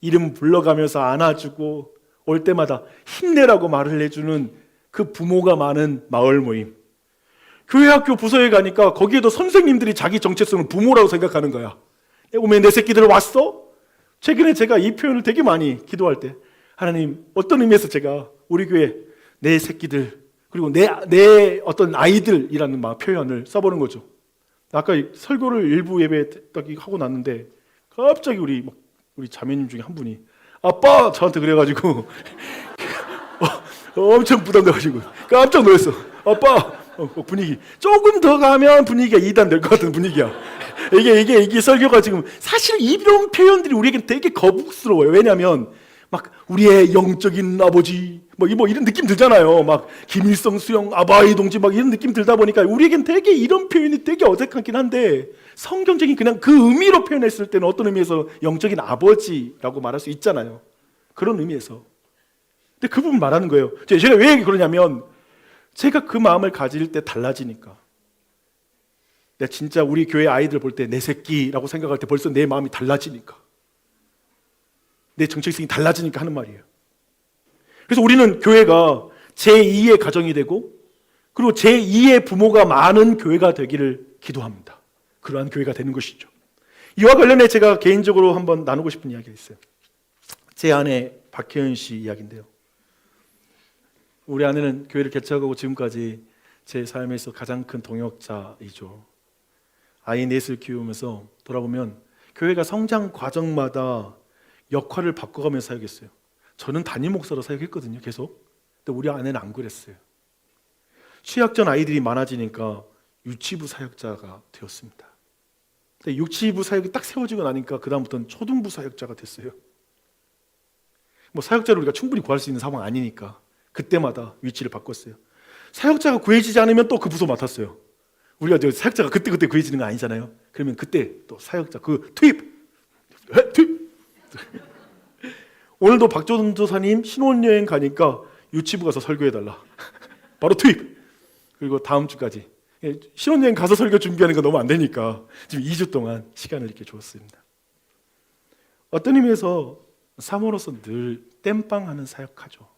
이름 불러가면서 안아주고 올 때마다 힘내라고 말을 해주는 그 부모가 많은 마을 모임. 교회 학교 부서에 가니까 거기에도 선생님들이 자기 정체성을 부모라고 생각하는 거야. 오면 내 새끼들 왔어? 최근에 제가 이 표현을 되게 많이 기도할 때, 하나님 어떤 의미에서 제가 우리 교회 내 새끼들 그리고 내 어떤 아이들이라는 표현을 써보는 거죠. 아까 설교를 일부 예배 딱 하고 났는데 갑자기 우리 자매님 중에 한 분이 아빠! 저한테 그래가지고 엄청 부담돼가지고 깜짝 놀랐어. 아빠! 분위기 조금 더 가면 분위기가 2단 될 것 같은 분위기야. 이게 설교가 지금 사실 이런 표현들이 우리에겐 되게 거북스러워요. 왜냐하면 막 우리의 영적인 아버지 이런 느낌 들잖아요. 막 김일성 수영 아바이 동지 이런 느낌 들다 보니까 우리에겐 되게 이런 표현이 되게 어색하긴 한데 성경적인 그냥 그 의미로 표현했을 때는 어떤 의미에서 영적인 아버지라고 말할 수 있잖아요. 그런 의미에서. 근데 그 부분 말하는 거예요. 제가 왜 그러냐면 제가 그 마음을 가질 때 달라지니까. 내가 진짜 우리 교회 아이들 볼 때 내 새끼라고 생각할 때 벌써 내 마음이 달라지니까. 내 정체성이 달라지니까 하는 말이에요. 그래서 우리는 교회가 제2의 가정이 되고 그리고 제2의 부모가 많은 교회가 되기를 기도합니다. 그러한 교회가 되는 것이죠. 이와 관련해 제가 개인적으로 한번 나누고 싶은 이야기가 있어요. 제 아내 박혜은 씨 이야기인데요. 우리 아내는 교회를 개척하고 지금까지 제 삶에서 가장 큰 동역자이죠. 아이 넷을 키우면서 돌아보면 교회가 성장 과정마다 역할을 바꿔가면서 사역했어요. 저는 담임 목사로 사역했거든요, 계속. 근데 우리 아내는 안 그랬어요. 취약전 아이들이 많아지니까 유치부 사역자가 되었습니다. 근데 유치부 사역이 딱 세워지고 나니까 그 다음부터는 초등부 사역자가 됐어요. 뭐 사역자를 우리가 충분히 구할 수 있는 상황 아니니까 그때마다 위치를 바꿨어요. 사역자가 구해지지 않으면 또 그 부서 맡았어요. 우리가 사역자가 그때 구해지는 거 아니잖아요. 그러면 그때 또 사역자 투입. 오늘도 박조돈 조사님 신혼여행 가니까 유치부 가서 설교해달라. 바로 투입. 그리고 다음 주까지. 신혼여행 가서 설교 준비하는 거 너무 안 되니까 지금 2주 동안 시간을 이렇게 줬습니다. 어떤 의미에서 사모로서 늘 땜빵하는 사역하죠.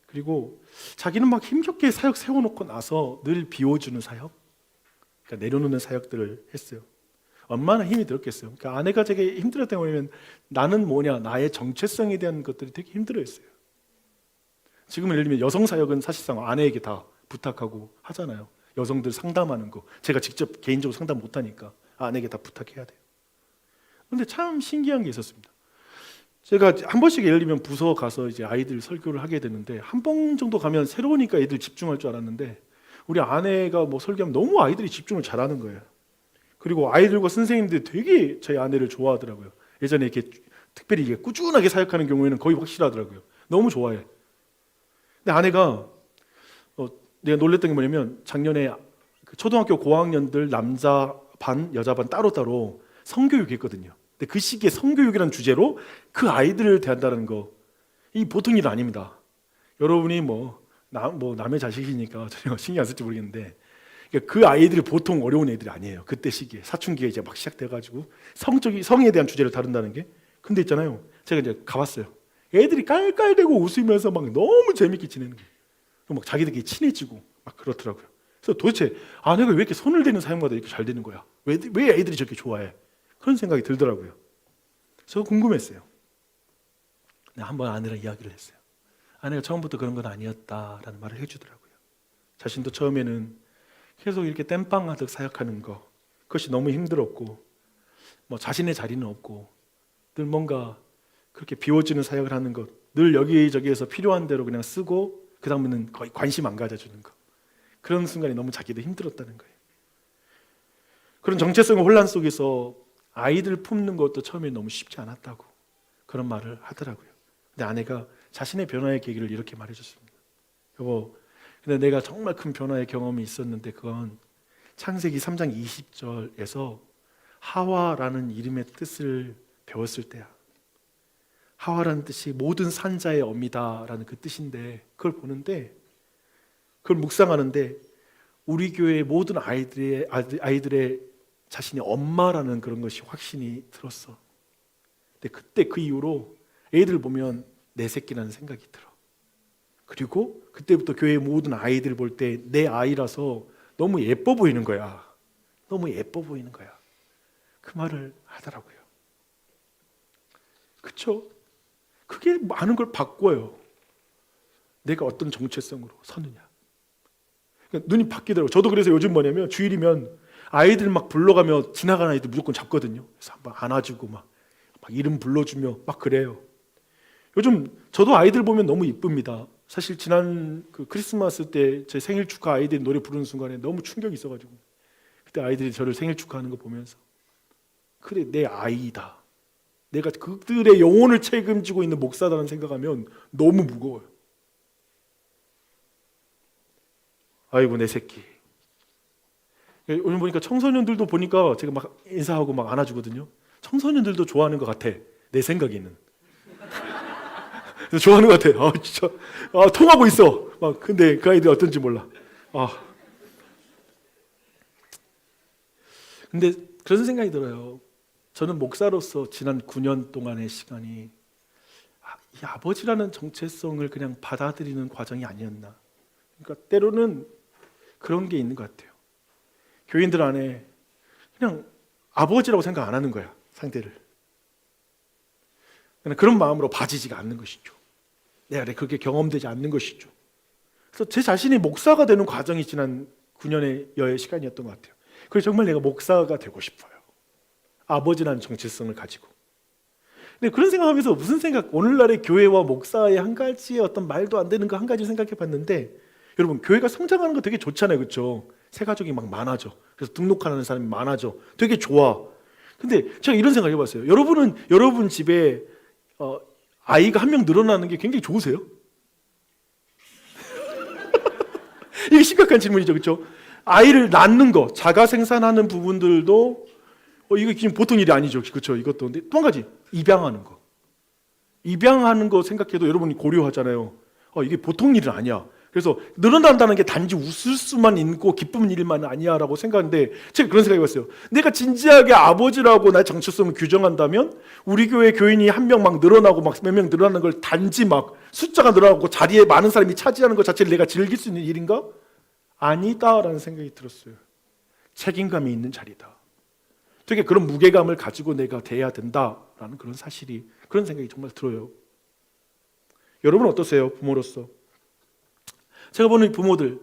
그리고 자기는 막 힘겹게 사역 세워놓고 나서 늘 비워주는 사역, 그러니까 내려놓는 사역들을 했어요. 얼마나 힘이 들었겠어요. 그러니까 아내가 되게 힘들었던 거면 나는 뭐냐, 나의 정체성에 대한 것들이 되게 힘들어했어요. 지금은 예를 들면 여성 사역은 사실상 아내에게 다 부탁하고 하잖아요. 여성들 상담하는 거 제가 직접 개인적으로 상담 못하니까 아내에게 다 부탁해야 돼요. 그런데 참 신기한 게 있었습니다. 제가 한 번씩 예를 들면 부서 가서 이제 아이들 설교를 하게 되는데 한 번 정도 가면 새로우니까 애들 집중할 줄 알았는데 우리 아내가 뭐 설교하면 너무 아이들이 집중을 잘하는 거예요. 그리고 아이들과 선생님들이 되게 저희 아내를 좋아하더라고요. 예전에 이렇게 특별히 이게 꾸준하게 사역하는 경우에는 거의 확실하더라고요. 너무 좋아해. 근데 아내가 내가 놀랬던 게 뭐냐면 작년에 그 초등학교 고학년들 남자 반, 여자 반 따로따로 성교육했거든요. 근데 그 시기에 성교육이라는 주제로 그 아이들을 대한다는 거, 이 보통 일 아닙니다. 여러분이 남의 자식이니까 전혀 신경 안 쓸지 모르겠는데 그러니까 그 아이들이 보통 어려운 애들이 아니에요. 그때 시기에 사춘기가 이제 막 시작돼가지고 성에 대한 주제를 다룬다는 게. 근데 있잖아요. 제가 이제 가봤어요. 애들이 깔깔대고 웃으면서 막 너무 재밌게 지내는 거예요. 막 자기들끼리 친해지고 막 그렇더라고요. 그래서 도대체 아내가 왜 이렇게 손을 대는 사역마다 이렇게 잘 되는 거야? 왜 애들이 저렇게 좋아해? 그런 생각이 들더라고요. 저 궁금했어요. 한번 아내랑 이야기를 했어요. 아내가 처음부터 그런 건 아니었다라는 말을 해주더라고요. 자신도 처음에는 계속 이렇게 땜빵하듯 사역하는 거, 그것이 너무 힘들었고 뭐 자신의 자리는 없고 늘 뭔가 그렇게 비워지는 사역을 하는 것, 늘 여기저기에서 필요한 대로 그냥 쓰고 그 다음에는 거의 관심 안 가져주는 거, 그런 순간이 너무 자기도 힘들었다는 거예요. 그런 정체성의 혼란 속에서 아이들 품는 것도 처음에 너무 쉽지 않았다고 그런 말을 하더라고요. 근데 아내가 자신의 변화의 계기를 이렇게 말해줬습니다. 여보, 근데 내가 정말 큰 변화의 경험이 있었는데 그건 창세기 3장 20절에서 하와라는 이름의 뜻을 배웠을 때야. 하와라는 뜻이 모든 산자의 어미다라는 그 뜻인데 그걸 보는데, 그걸 묵상하는데 우리 교회의 모든 아이들의 자신이 엄마라는 그런 것이 확신이 들었어. 근데 그때 그 이후로 애들 보면 내 새끼라는 생각이 들어. 그리고 그때부터 교회의 모든 아이들 볼 때 내 아이라서 너무 예뻐 보이는 거야. 너무 예뻐 보이는 거야. 그 말을 하더라고요. 그렇죠? 그게 많은 걸 바꿔요. 내가 어떤 정체성으로 서느냐. 그러니까 눈이 바뀌더라고요. 저도 그래서 요즘 뭐냐면 주일이면 아이들 막 불러가며 지나가는 아이들 무조건 잡거든요. 그래서 한번 안아주고 막 이름 불러주며 막 그래요. 요즘 저도 아이들 보면 너무 이쁩니다. 사실 지난 그 크리스마스 때 제 생일 축하 아이들이 노래 부르는 순간에 너무 충격이 있어가지고 그때 아이들이 저를 생일 축하하는 거 보면서 그래, 내 아이다. 내가 그들의 영혼을 책임지고 있는 목사다라는 생각하면 너무 무거워요. 아이고 내 새끼. 오늘 보니까 청소년들도 보니까 제가 막 인사하고 막 안아주거든요. 청소년들도 좋아하는 것 같아. 내 생각에는. 좋아하는 것 같아. 진짜. 통하고 있어. 근데 그 아이들 어떤지 몰라. 근데 그런 생각이 들어요. 저는 목사로서 지난 9년 동안의 시간이 이 아버지라는 정체성을 그냥 받아들이는 과정이 아니었나. 그러니까 때로는 그런 게 있는 것 같아요. 교인들 안에 그냥 아버지라고 생각 안 하는 거야, 상대를. 그런 마음으로 봐지지가 않는 것이죠. 내 안에 그게 경험되지 않는 것이죠. 그래서 제 자신이 목사가 되는 과정이 지난 9년의 여의 시간이었던 것 같아요. 그래서 정말 내가 목사가 되고 싶어요. 아버지라는 정체성을 가지고. 근데 그런 생각하면서 무슨 생각, 오늘날의 교회와 목사의 한 가지의 어떤 말도 안 되는 거 한 가지 생각해 봤는데, 여러분 교회가 성장하는 거 되게 좋잖아요, 그렇죠? 새 가족이 막 많아져. 그래서 등록하는 사람이 많아져. 되게 좋아. 근데 제가 이런 생각 해봤어요. 여러분은 여러분 집에 아이가 한 명 늘어나는 게 굉장히 좋으세요? 이게 심각한 질문이죠, 그렇죠? 아이를 낳는 거, 자가 생산하는 부분들도 이거 지금 보통 일이 아니죠, 그렇죠? 이것도. 근데 또 한 가지, 입양하는 거. 입양하는 거 생각해도 여러분이 고려하잖아요. 이게 보통 일은 아니야. 그래서 늘어난다는 게 단지 웃을 수만 있고 기쁜 일만 아니야라고 생각하는데, 제가 그런 생각이 왔어요. 내가 진지하게 아버지라고 나의 정체성을 규정한다면 우리 교회 교인이 한 명 막 늘어나고 막 몇 명 늘어나는 걸 단지 막 숫자가 늘어나고 자리에 많은 사람이 차지하는 것 자체를 내가 즐길 수 있는 일인가? 아니다라는 생각이 들었어요. 책임감이 있는 자리다. 되게 그런 무게감을 가지고 내가 돼야 된다라는 그런 사실이, 그런 생각이 정말 들어요. 여러분은 어떠세요? 부모로서. 제가 보는 부모들,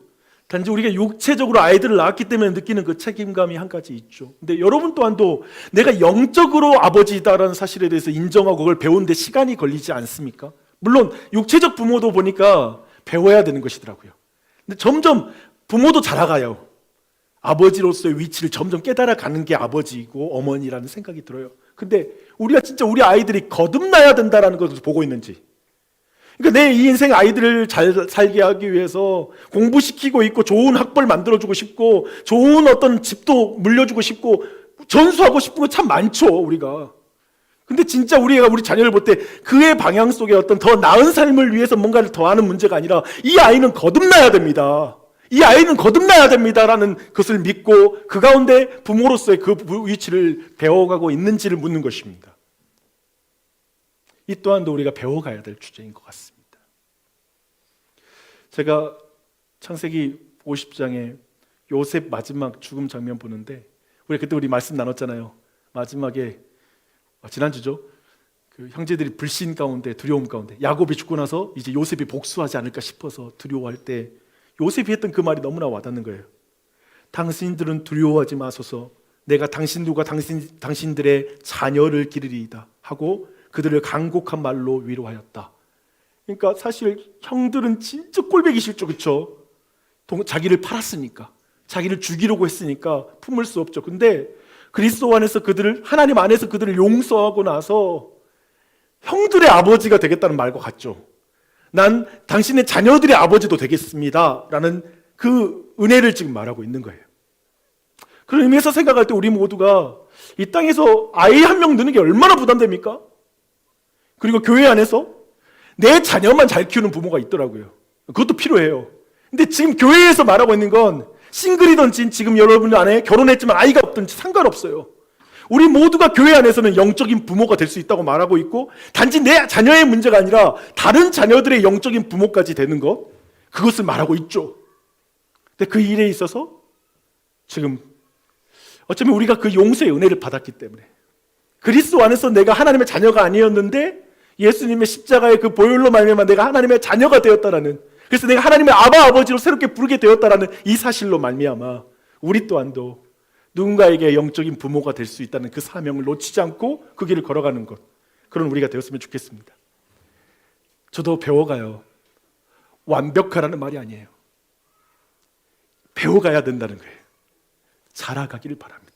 단지 우리가 육체적으로 아이들을 낳았기 때문에 느끼는 그 책임감이 한 가지 있죠. 근데 여러분 또한도 내가 영적으로 아버지다라는 사실에 대해서 인정하고 그걸 배우는데 시간이 걸리지 않습니까? 물론 육체적 부모도 보니까 배워야 되는 것이더라고요. 근데 점점 부모도 자라가요. 아버지로서의 위치를 점점 깨달아가는 게 아버지이고 어머니라는 생각이 들어요. 근데 우리가 진짜 우리 아이들이 거듭나야 된다는 것을 보고 있는지, 그러니까 내 이 인생 아이들을 잘 살게 하기 위해서 공부시키고 있고 좋은 학벌 만들어주고 싶고 좋은 어떤 집도 물려주고 싶고 전수하고 싶은 거 참 많죠, 우리가. 근데 진짜 우리가 우리 자녀를 볼 때 그의 방향 속에 어떤 더 나은 삶을 위해서 뭔가를 더하는 문제가 아니라 이 아이는 거듭나야 됩니다. 이 아이는 거듭나야 됩니다라는 것을 믿고 그 가운데 부모로서의 그 위치를 배워가고 있는지를 묻는 것입니다. 이 또한도 우리가 배워가야 될 주제인 것 같습니다. 제가 창세기 50장에 요셉 마지막 죽음 장면 보는데, 우리 그때 우리 말씀 나눴잖아요. 마지막에 지난주죠. 그 형제들이 불신 가운데, 두려움 가운데, 야곱이 죽고 나서 이제 요셉이 복수하지 않을까 싶어서 두려워할 때 요셉이 했던 그 말이 너무나 와닿는 거예요. 당신들은 두려워하지 마소서. 내가 당신들과 당신들의 자녀를 기르리이다 하고 그들을 간곡한 말로 위로하였다. 그러니까 사실 형들은 진짜 꼴보기 싫죠, 그렇죠? 자기를 팔았으니까, 자기를 죽이려고 했으니까 품을 수 없죠. 근데 그리스도 안에서 그들을, 하나님 안에서 그들을 용서하고 나서 형들의 아버지가 되겠다는 말과 같죠. 난 당신의 자녀들의 아버지도 되겠습니다 라는 그 은혜를 지금 말하고 있는 거예요. 그런 의미에서 생각할 때 우리 모두가 이 땅에서 아이 한 명 넣는 게 얼마나 부담됩니까? 그리고 교회 안에서 내 자녀만 잘 키우는 부모가 있더라고요. 그것도 필요해요. 근데 지금 교회에서 말하고 있는 건 싱글이든지 지금 여러분 안에 결혼했지만 아이가 없든지 상관없어요. 우리 모두가 교회 안에서는 영적인 부모가 될 수 있다고 말하고 있고, 단지 내 자녀의 문제가 아니라 다른 자녀들의 영적인 부모까지 되는 것, 그것을 말하고 있죠. 근데 그 일에 있어서 지금 어쩌면 우리가 그 용서의 은혜를 받았기 때문에, 그리스도 안에서 내가 하나님의 자녀가 아니었는데 예수님의 십자가의 그 보혈로 말미암아 내가 하나님의 자녀가 되었다라는, 그래서 내가 하나님의 아버지로 새롭게 부르게 되었다라는 이 사실로 말미암아 우리 또한도 누군가에게 영적인 부모가 될 수 있다는 그 사명을 놓치지 않고 그 길을 걸어가는 것, 그런 우리가 되었으면 좋겠습니다. 저도 배워가요. 완벽하라는 말이 아니에요. 배워가야 된다는 거예요. 자라가기를 바랍니다.